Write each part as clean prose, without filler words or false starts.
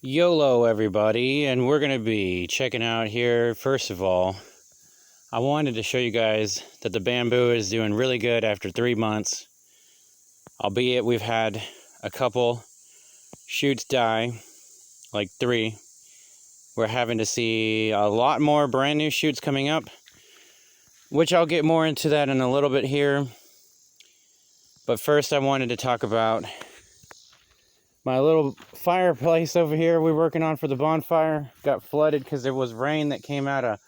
YOLO everybody, and we're going to be checking out here. First of all, I wanted to show you guys that the bamboo is doing really good after 3 months. Albeit we've had a couple shoots die, like 3. We're having to see a lot more brand new shoots coming up, which I'll get more into that in a little bit here. But first I wanted to talk about my little fireplace over here we're working on for the bonfire. Got flooded because there was rain that came out of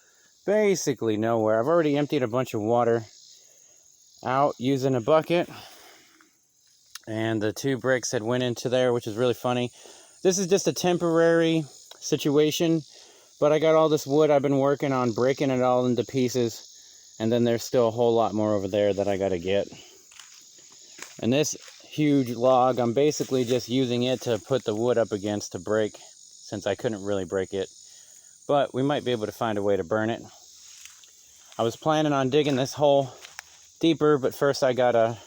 basically nowhere. I've already emptied a bunch of water out using a bucket, and the 2 bricks had went into there, which is really funny. This is just a temporary situation, but I got all this wood. I've been working on breaking it all into pieces, and then there's still a whole lot more over there that I got to get. And this huge log, I'm basically just using it to put the wood up against to break, since I couldn't really break it. But we might be able to find a way to burn it. I was planning on digging this hole deeper, but first I gotta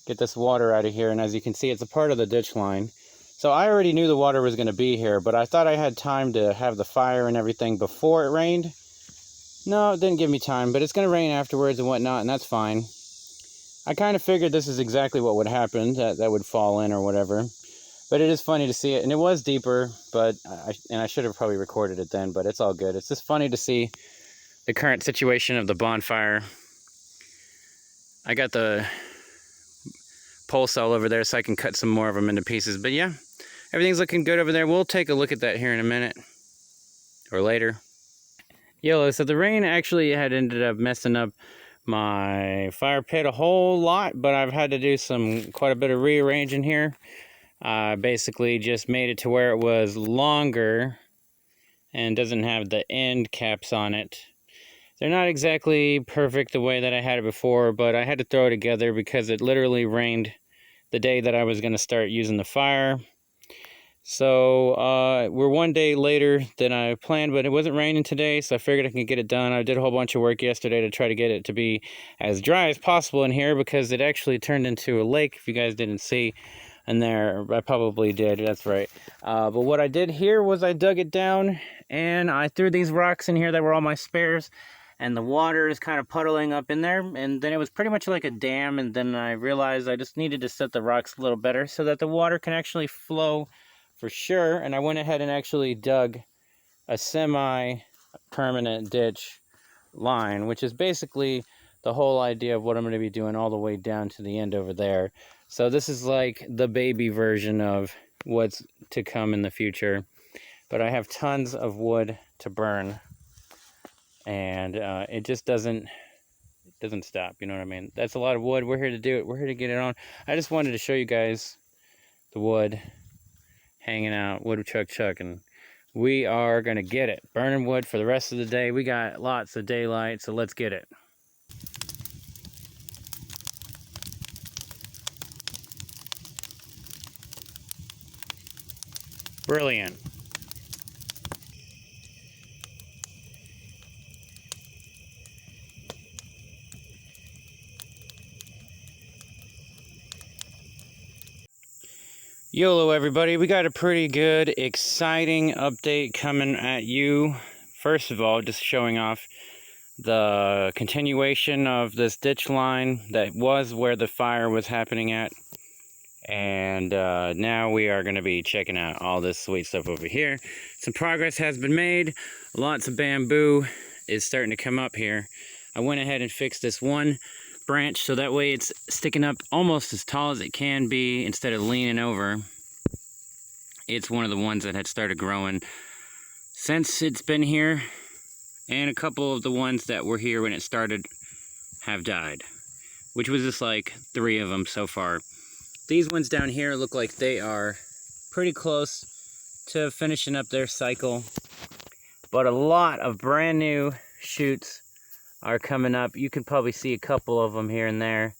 get this water out of here. And as you can see, it's a part of the ditch line. So I already knew the water was gonna be here, but I thought I had time to have the fire and everything before it rained. No, it didn't give me time, but it's gonna rain afterwards and whatnot, and that's fine. I kind of figured this is exactly what would happen, that would fall in or whatever. But it is funny to see it, and it was deeper, but I should have probably recorded it then, but it's all good. It's just funny to see the current situation of the bonfire. I got the pole saw over there so I can cut some more of them into pieces. But yeah, everything's looking good over there. We'll take a look at that here in a minute, or later. YOLO, so the rain actually had ended up messing up my fire pit a whole lot, but I've had to do quite a bit of rearranging here. Basically just made it to where it was longer and doesn't have the end caps on it. They're not exactly perfect the way that I had it before, but I had to throw it together because it literally rained the day that I was going to start using the fire. So we're 1 day later than I planned, but it wasn't raining today, so I figured I could get it done. I did a whole bunch of work yesterday to try to get it to be as dry as possible in here, because it actually turned into a lake, if you guys didn't see. And there, I probably did, that's right. But what I did here was I dug it down, and I threw these rocks in here that were all my spares, and the water is kind of puddling up in there, and then it was pretty much like a dam, and then I realized I just needed to set the rocks a little better so that the water can actually flow for sure. And I went ahead and actually dug a semi-permanent ditch line, which is basically the whole idea of what I'm going to be doing all the way down to the end over there. So this is like the baby version of what's to come in the future. But I have tons of wood to burn, and it just doesn't stop, you know what I mean? That's a lot of wood. We're here to do it. We're here to get it on. I just wanted to show you guys the wood hanging out, wood chuck, and we are gonna get it. Burning wood for the rest of the day. We got lots of daylight, so let's get it. Brilliant. YOLO everybody, we got a pretty good, exciting update coming at you. First of all, just showing off the continuation of this ditch line that was where the fire was happening at. And now we are going to be checking out all this sweet stuff over here. Some progress has been made. Lots of bamboo is starting to come up here. I went ahead and fixed this one branch so that way it's sticking up almost as tall as it can be instead of leaning over. It's one of the ones that had started growing since it's been here, and a couple of the ones that were here when it started have died, which was just like 3 of them so far. These ones down here look like they are pretty close to finishing up their cycle, but a lot of brand new shoots are coming up. You can probably see a couple of them here and there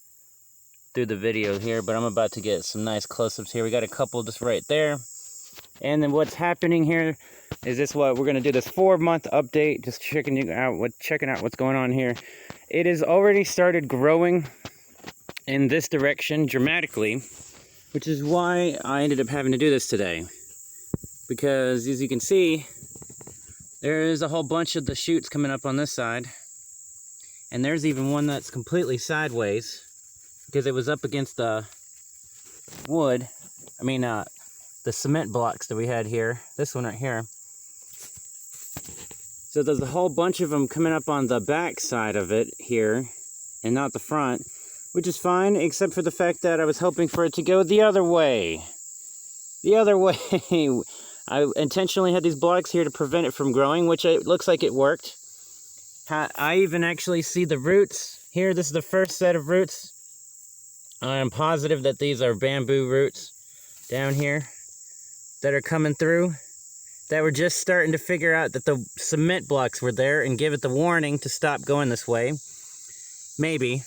through the video here, but I'm about to get some nice close-ups here. We got a couple just right there. And then what's happening here is we're going to do this 4-month update, just checking out what's going on here. It has already started growing in this direction dramatically, which is why I ended up having to do this today. because as you can see, there is a whole bunch of the shoots coming up on this side. And there's even one that's completely sideways because it was up against the wood. I mean, the cement blocks that we had here. This one right here. So there's a whole bunch of them coming up on the back side of it here and not the front, which is fine, except for the fact that I was hoping for it to go the other way. The other way. I intentionally had these blocks here to prevent it from growing, which it looks like it worked. I even actually see the roots here. This is the first set of roots. I am positive that these are bamboo roots down here that are coming through, that were just starting to figure out that the cement blocks were there and give it the warning to stop going this way. Maybe.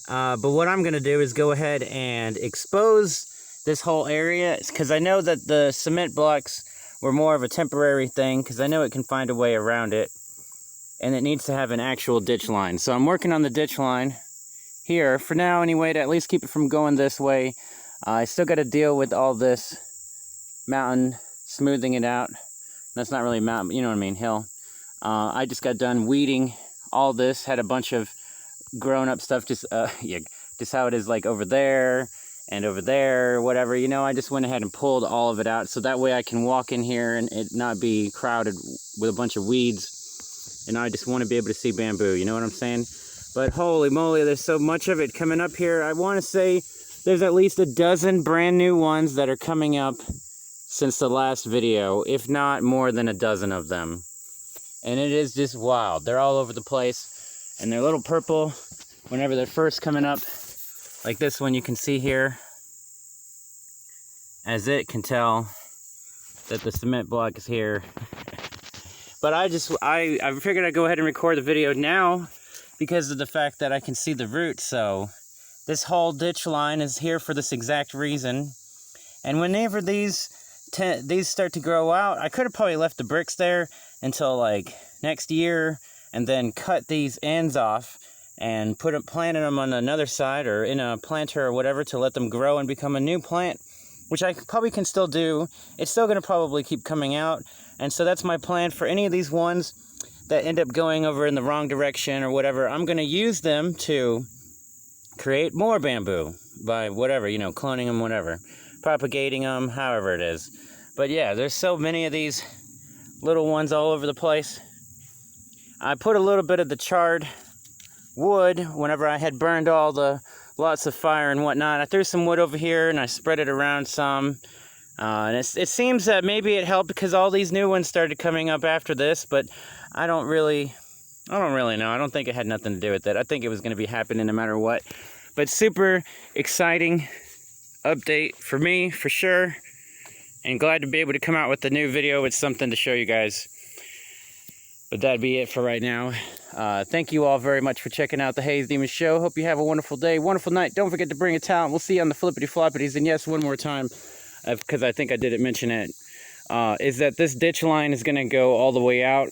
But what I'm going to do is go ahead and expose this whole area, because I know that the cement blocks were more of a temporary thing, because I know it can find a way around it, and it needs to have an actual ditch line. So I'm working on the ditch line here for now anyway, to at least keep it from going this way. I still got to deal with all this mountain, smoothing it out. That's not really mountain, you know what I mean, hill. I just got done weeding all this, had a bunch of grown up stuff, just how it is, like over there and over there, whatever, you know. I just went ahead and pulled all of it out, so that way I can walk in here and it not be crowded with a bunch of weeds. And I just want to be able to see bamboo, you know what I'm saying? But holy moly, there's so much of it coming up here. I want to say there's at least a dozen brand new ones that are coming up since the last video, if not more than a dozen of them. And it is just wild. They're all over the place, and they're a little purple whenever they're first coming up. Like this one you can see here, as it can tell that the cement block is here. But I figured I'd go ahead and record the video now because of the fact that I can see the roots. So this whole ditch line is here for this exact reason. And whenever these start to grow out, I could have probably left the bricks there until like next year, and then cut these ends off and planted them on another side or in a planter or whatever to let them grow and become a new plant, which I probably can still do. It's still going to probably keep coming out. And so that's my plan for any of these ones that end up going over in the wrong direction or whatever. I'm going to use them to create more bamboo by whatever, you know, cloning them, whatever, propagating them, however it is. But yeah, there's so many of these little ones all over the place. I put a little bit of the charred wood whenever I had burned all the lots of fire and whatnot. I threw some wood over here and I spread it around some. And it seems that maybe it helped because all these new ones started coming up after this, but I don't really know. I don't think it had nothing to do with it. I think it was going to be happening no matter what. But super exciting update for me, for sure. And glad to be able to come out with a new video with something to show you guys. But that'd be it for right now. Thank you all very much for checking out the Haze Demon Show. Hope you have a wonderful day, wonderful night. Don't forget to bring a towel. We'll see you on the flippity floppities. And yes, one more time, because I think I didn't mention it, is that this ditch line is going to go all the way out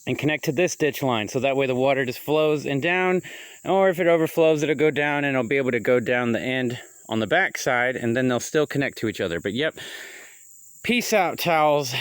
and connect to this ditch line. So that way the water just flows and down. Or if it overflows, it'll go down and it'll be able to go down the end on the back side, and then they'll still connect to each other. But yep, peace out, towels.